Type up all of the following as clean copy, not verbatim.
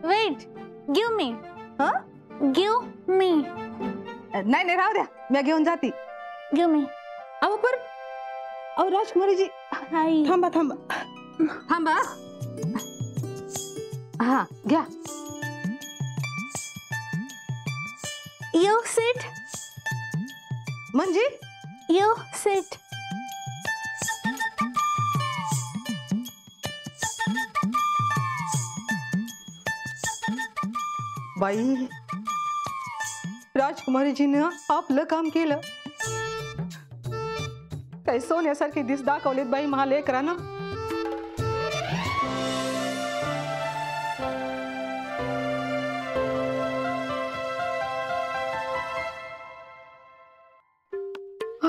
Wait. Give me. Give me. नाही नाही राहू द्या, मी घेऊन जाते. Give me. अहो पर अहो राजकुमारीजी थांबा थांबा थांबा. हा घ्या. You sit. म्हणजे You sit. बाई राजकुमारीजीनं आपलं काम केलं. काही सोन्यासारखे दिस दाखवलेत बाई मला लेकरांना.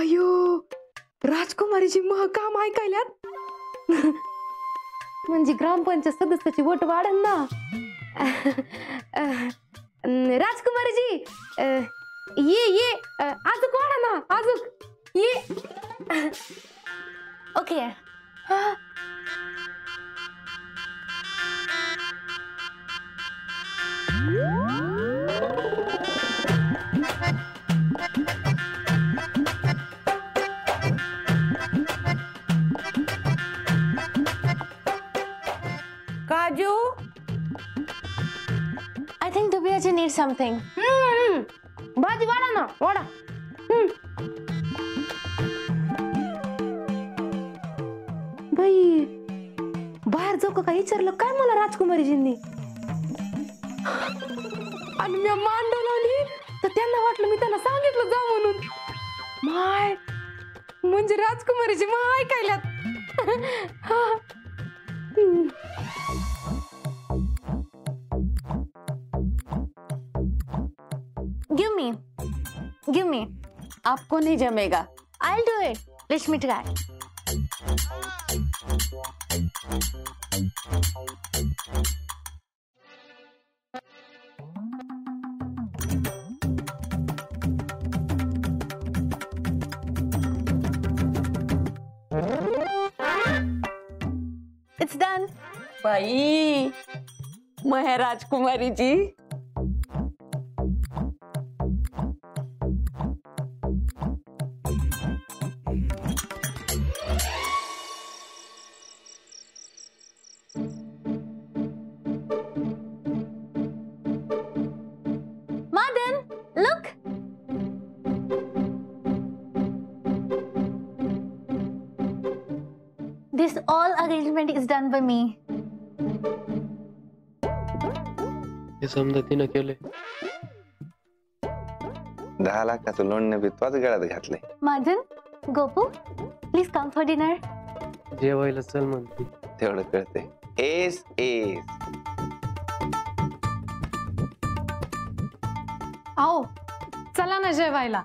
अयो राजकुमारीजी मग काम ऐकायल्यात. म्हणजे ग्रामपंचायत सदस्याची वोट वाढन ना. राजकुमारीजी ये आजूक वाढा ना, आजूक ये. Okay. काजू. I think Dubyaji needs something. भाजी वाढा ना, वाढा. बाई बाहेर जाऊ का काय विचारलं काय मला राजकुमारीजींनी. आणि मी मांडवलं आली तर त्यांना वाटलं मी त्यांना सांगितलं जा म्हणून. माय म्हणजे राजकुमारीजी मग ऐकायल्यात. Give me. आपको नहीं जमेगा. I'll do it. Let me try. It's done. बाई मैं राजकुमारी जी. Madan, look. This all arrangement is done by me. हे समजा तिनं केलंय. 10 लाखाचं लोन बी तोच गळ्यात घातलंय. Madan, Gopu, please come for dinner. जेवायला चल म्हणते. तेवढं कळतंय. एस एस आओ चला ना जेवायला.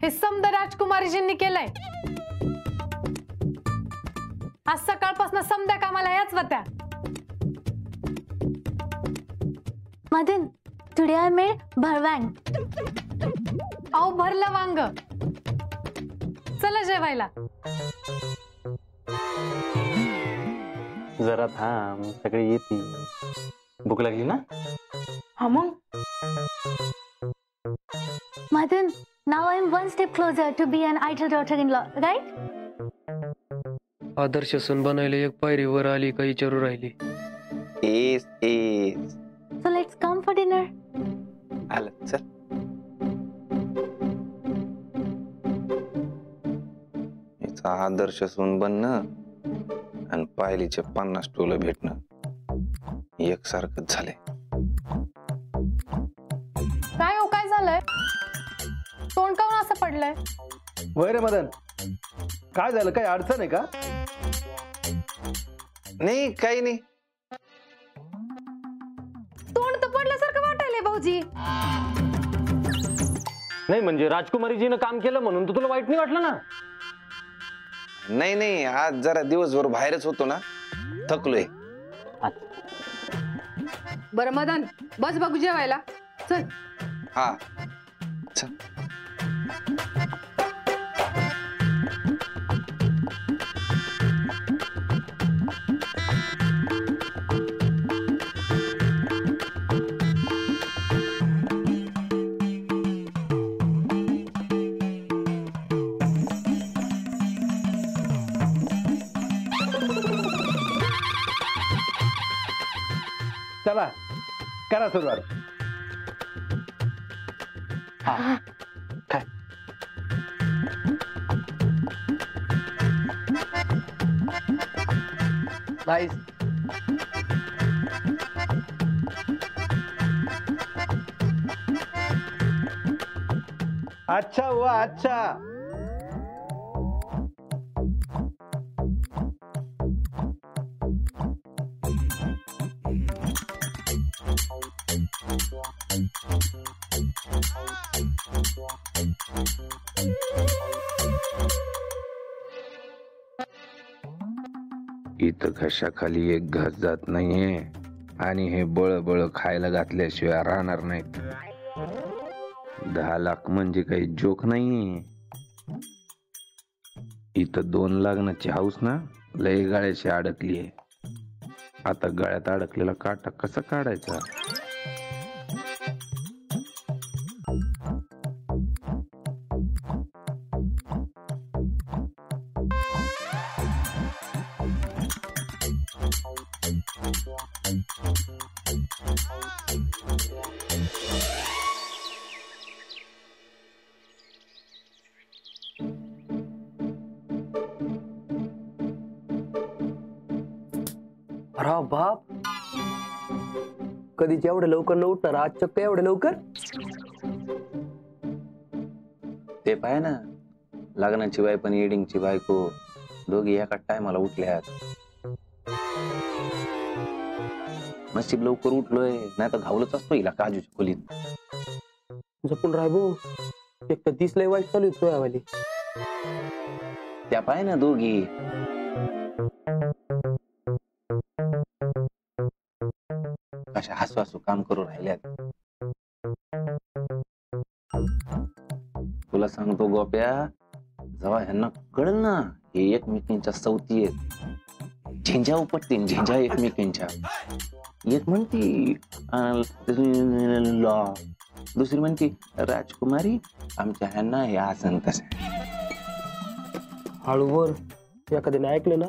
हे समद राजकुमारीजींनी केलंय. आज सकाळपासून समद्या कामाला याच होत्या. Madan, today I made bharwang. आओ भरलं वांग. चला जेवायला. जरा थांब, सगळे येतील. भूक लागली ना? हा मग Madan, now I am one step closer to be an ideal daughter-in-law, right? आदर्श सून बनायला एक पायरी वर आली का विचारू राहिली. S S So let's come for dinner. आलं चल. हिचा आदर्श सून बनणं आणि पायलीचे 50 टोलं भेटणं एकसारखंच झालंय. काय हो काय झालंय? तोंड काऊन असं पडलंय? वय रे मदन, काय झालं? काय अडचण आहे का? नाही काही नाही. तोंड तर पडल्यासारखं वाटायलंय भाऊजी. नाही म्हणजे राजकुमारीजीनं काम केलं म्हणून तुला वाईट नाही वाटलं ना? नाही नाही, आज जरा दिवसभर बाहेरच होतो ना, थकलोय. बरं मदन बस बघू जेवायला चल. हा चल. चला करा सुरुवात. हा काय नाईस. अच्छा हुआ अच्छा. इथं घशाखाली एक घास जात नाहीये आणि हे बळ बळ खायला घातल्याशिवाय राहणार नाहीत. 10 लाख म्हणजे काही जोक नाहीये. इथं 2 लग्नाची हाऊस ना लय गाळ्याशी अडकलीये. आता गळ्यात अडकलेला काटा कसा काढायचा? अरे बाप, कधीच एवढं लवकर न उठणार, आज चक्क एवढं लवकर. ते पाय ना, लग्नाची बायको आणि एडिंगची बायको दोघी एका टायमाला उठल्यात. नशीब लवकर उठलोय, नाही तर घावलंच असतो हिला काजूच्या खोलीत. जपून राय भाऊ, एक तर दिसलंय वाईट चालू आहे वाली. त्या पाय ना दोघी अशा हसू हसू काम करू राहिल्यात. तुला सांगतो गोप्या, जेव्हा ह्यांना कळल ना हे एकमेकींच्या सवती आहेत, झेंझा उपटतील झेंझा एकमेकींच्या. एक म्हणती दुसरी म्हणती राजकुमारी, आमच्या ह्यांना हे असं तसं. हळूवर एखाद्याने ऐकलं ना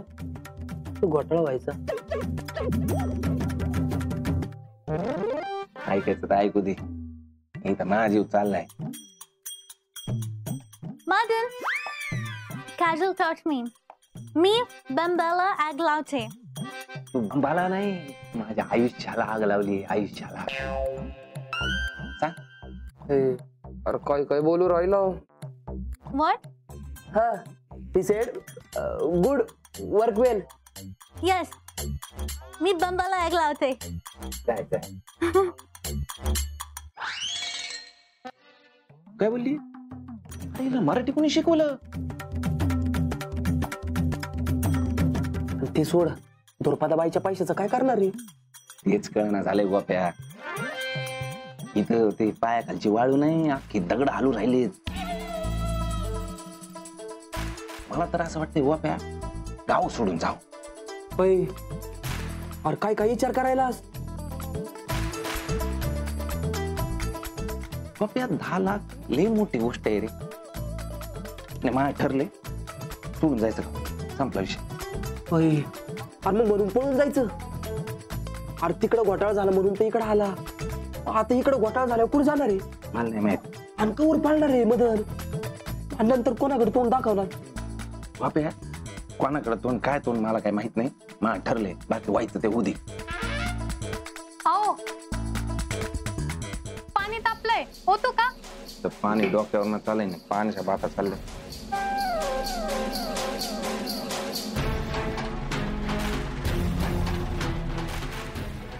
तो घोटाळा व्हायचा. ऐकायचं तर ऐकू दे, इथं माझा जीव चाललाय. Madan, casual touch me. मी बंबाला आग लावते. तू बंबाला नाही, माझ्या आयुष्याला आग लावली, आयुष्याला. सांग. अरे काय काय बोलू राहिलो. What? हा, he said good work well. Yes. मी बंबाला आग लावते. काय काय बोलली? आईला मराठी कोणी शिकवलं? ते सोड, धुरपादाबाईच्या पैशाचं काय करणार रे? तेच कळणं झालंय गोप्या. इथं ते पायाखालची वाळू नाही, अख्खी दगड हालू राहिले. मला तर असं वाटतंय गोप्या, गाव सोडून जाऊ. अरे काय काय विचार करायलास? गोप्या 10 लाख लय मोठी गोष्ट आहे रे. नाही मला ठरले, सोडून जायचं, संपला विषय. अरे मग म्हणून पळून जायचं. अरे तिकडं घोटाळा झाला म्हणून तर इकडं आला. आता इकडं घोटाळा झाल्यावर कुठे जाणार आहे? मला नाही माहित. आणि कवर पाळणार आहे मदन? आणि नंतर कोणाकडे तोंड दाखवणार? बाप्या, कोणाकडे तोंड काय तोंड मला काय माहित नाही. मला ठरले, बाकी व्हायचं ते होऊ दे. आओ, पाणी तापलंय, होतो का? तर पाणी डोक्यावर चाललंय ना, पाण्याच्या बाता चाललंय.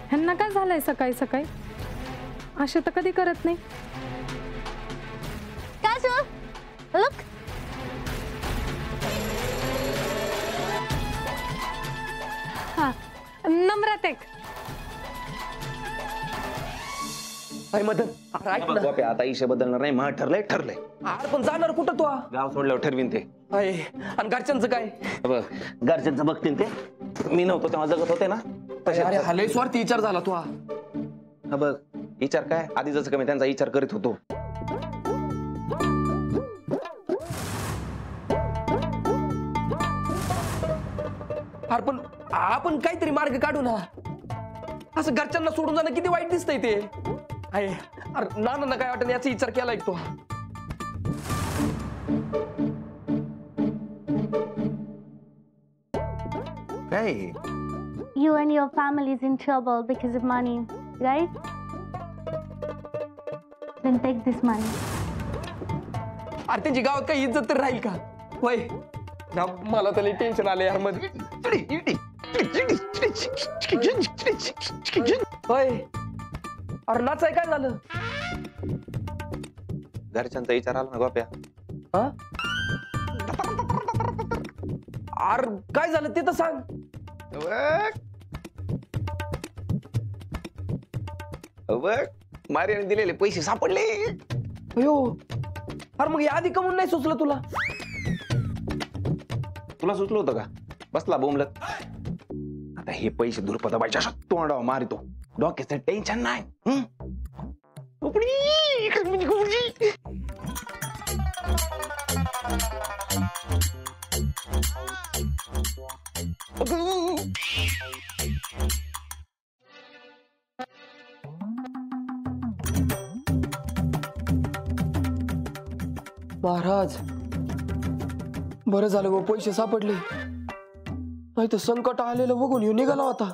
ह्यांना काय झालंय सकाळी सकाळी? असे तर कधी करत नाही. Casual, look. हा, नम्रात एक. मदन, अरे ऐक ना. गोप्या, आता इशे बदलणार नाही. मला ठरलंय. अरे पण जाणार कुठं तू? गाव सोडल्यावर ठरवीन ते. आणि घरच्यांचं काय? घरच्यांचं बघतील ते. मी नव्हतो तेव्हा जगत होते ना. अरे हा लय स्वार्थी विचार झाला तू. बघ, विचार काय, आधी जसं कमी त्यांचा विचार करीत होतो. अरे पण आपण काहीतरी मार्ग काढू ना. असं घरच्यांना सोडून जाणं किती वाईट दिसतंय ते. आहे अरे नाना काय वाटत याचा विचार केलाय तो. काय You and your family is in trouble because of money, right? Then take this money. अरे त्यांची गावात काही इज्जत तर राहील का? होय ना, मला तर टेन्शन आलं यार मध्ये. होय अरे नाचाय काय झालं? घरच्यांचा विचार आला ना गोप्या. हा अरे काय झालं ते तर सांग. मार्याने दिलेले पैसे सापडले. अयो अरे मग आधी कमून नाही सुचलं तुला? तुला सुचलं होतं का? बसला बोंबलत. आता हे पैसे दुर्पदाबाईच्या तोंडावर मारितो. डोक्याचं टेन्शन नाही. महाराज बरं झालं व पैसे सापडले, नाही तर संकट आलेलं बघून येऊन निघाला होता.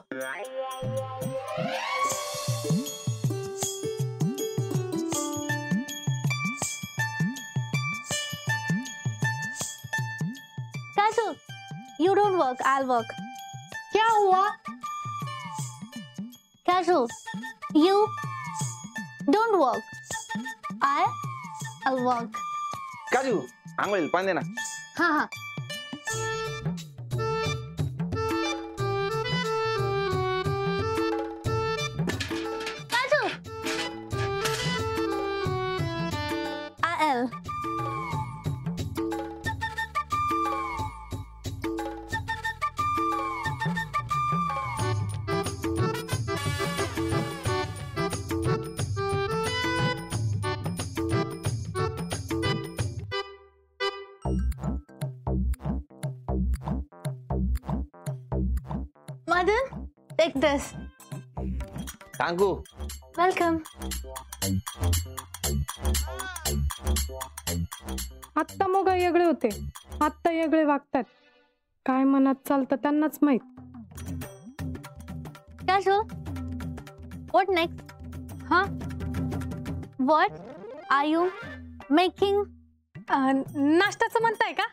Kaju, you don't work, I'll work. क्या हुआ? Kaju, you don't work. I'll work. काजू आंघोळीला पाणी दे ना. हाँ. Kaju, I'll. Madan, take this. सांगू Welcome. आत्ता मग वेगळे होते, आत्ता वेगळे वागतात. काय मनात चालतं त्यांनाच माहित. Kaju, what next? हा What are you making? नाश्त्याचं म्हणताय का?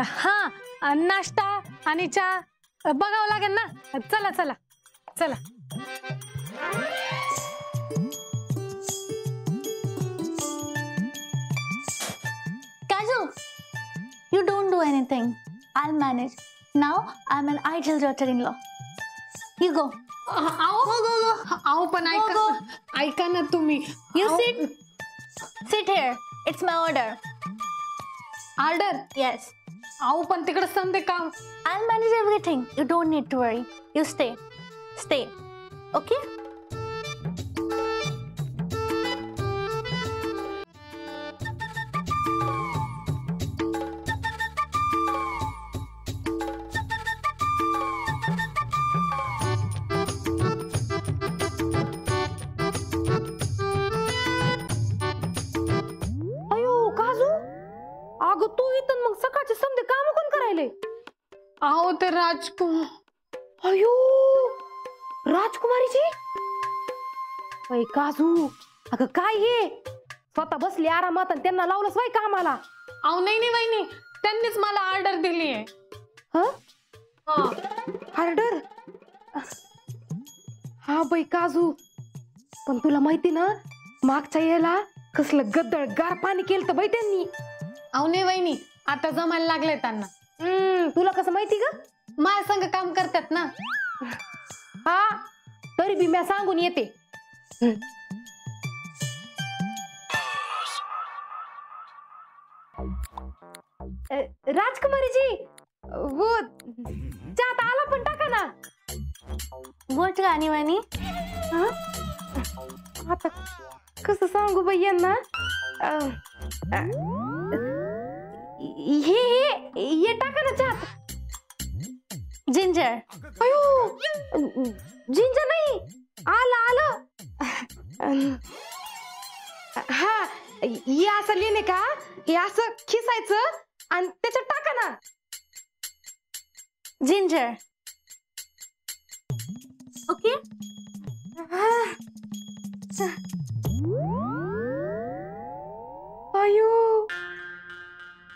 हा नाश्ता आणि चहा बघावं लागेल ना. चला चला चला. Kaju, you don't do anything. I'll manage. Now I'm an ideal daughter-in-law. You go. आओ पण ऐका ना तुम्ही. You sit here. It's my order. Order. Yes. आओ पण तिकडे समजे काम. I'll manage everything. You don't need to worry. You stay. Okay? अयो काजू, अगं तू इथं मग सकाळचे समजे काम कोण करायले? आओ ते राजकुमार. अयो राजकुमारीची. अय काजू, अगं काय हे? स्वतः बसली आरामात आणि त्यांना लावलंच बाई कामाला. अहो नाही वहिनी, त्यांनीच मला ऑर्डर दिली आहे. ऑर्डर? हा बाई काजू, पण तुला माहिती ना मागच्या याला कसलं गद्दळ गार पाणी केलं तर बाई त्यांनी. अहो नाही वहिनी, आता जमायला लागलंय त्यांना. तुला कसं माहिती ग? माझ्या संग काम करतात ना. हा तरी बी मी सांगून येते. राजकुमारीजी, वो चहात आला पण टाका ना. What, राणीवाणी? आता कसं सांगू बाई यांना? हे टाका ना चहात. जिंजर. अयो जिंजर नाही, आलं. हा हे असं लिहिणे का, हे असं खिसायचं आणि त्याच्यात टाका ना. जिंजर. ओके. अयो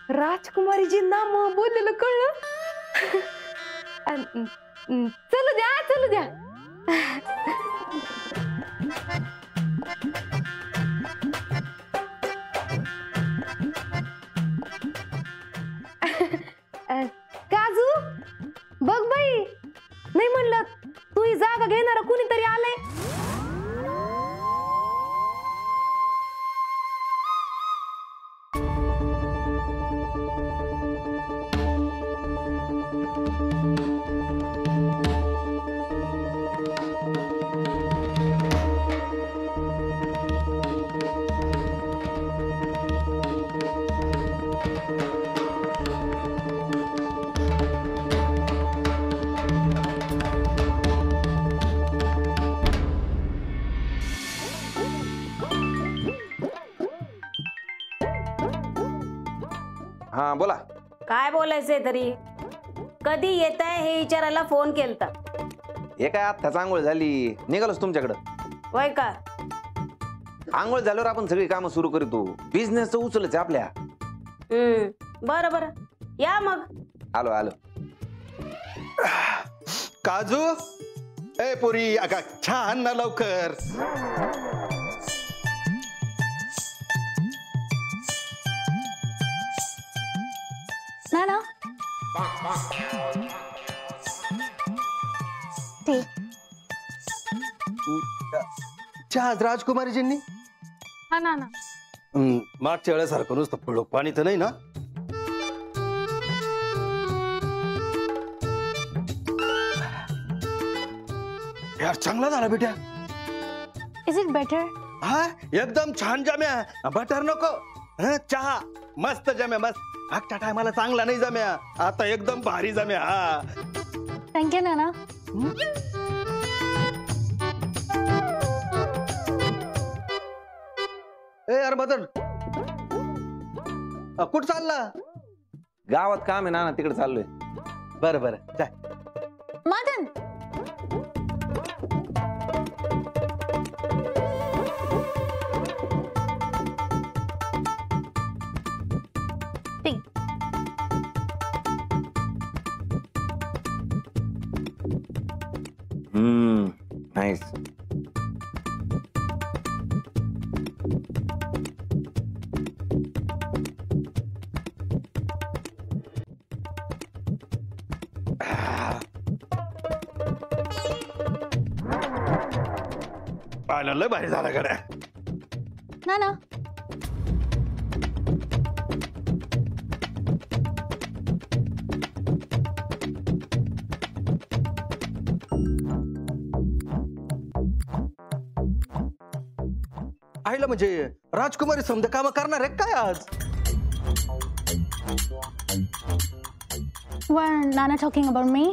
राजकुमारीजींना मग बोललेलं कळलं. चलू द्या. काजू बघ बाई, नाही म्हणलं तू ही जागा घेणार कुणीतरी आलंय. हा बोला. काय बोलायचंय तरी, कधी येत आहे हे विचारायला फोन केलता. हे काय आत्ताच आंघोळ झाली, निघालोच तुमच्याकडं. वय का? आंघोळ झाल्यावर आपण सगळी कामं सुरू करतो. बिझनेस उचलच आपल्या. बरं या मग. आलो. काजू ए पोरी, अगा छान ना लवकर. ना ठीक. चहा आज राजकुमारीजींनी. हा ना. मागच्या वेळेसारखं नुसतं फुलो पाणी तर नाही ना. यार चांगला झाला बेटा. Is it better? हा एकदम छान जम्या. बटर नको. चहा मस्त जम्या, मस्त. मागच्या टायमाला चांगला नाही जम्या, आता एकदम भारी जम्या. हा थँक्यू नाना. ए यार मदन, कुठं चालला? गावात काम आहे ना, तिकडे चाललोय. बरं जाय. मदन. नाईस. पाहिलं लय भारी झाला गड्या. नाना. आईला म्हणजे राजकुमारी समजा काम करणार आहे काय आज? Were Nana talking about me?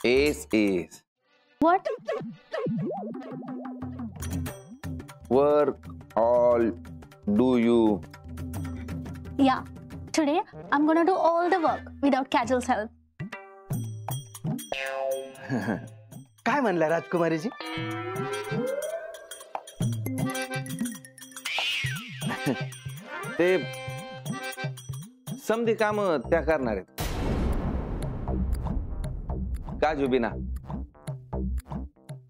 Is. What? Work all do you? Yeah. Today I'm gonna do all the work without Kajal's help. काय म्हणला राजकुमारीजी? ते समधी काम त्या करणार आहेत. काजू बिना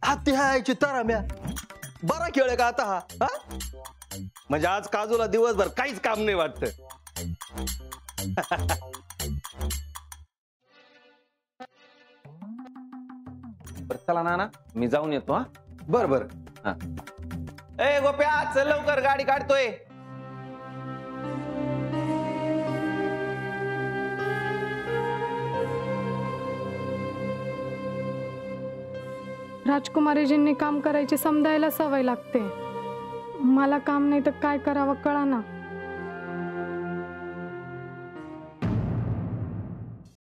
हाती ताराम्या बरा खेळ का आता हा? म्हणजे आज काजूला दिवसभर काहीच काम नाही वाटत. चला नाना, मी जाऊन येतो. हा बर. ए गोप्या, चल लवकर, गाडी काढतोय. राजकुमारीजींनी काम करायची समजायला सवय लागते. मला काम नाही तर काय करावं कळाना.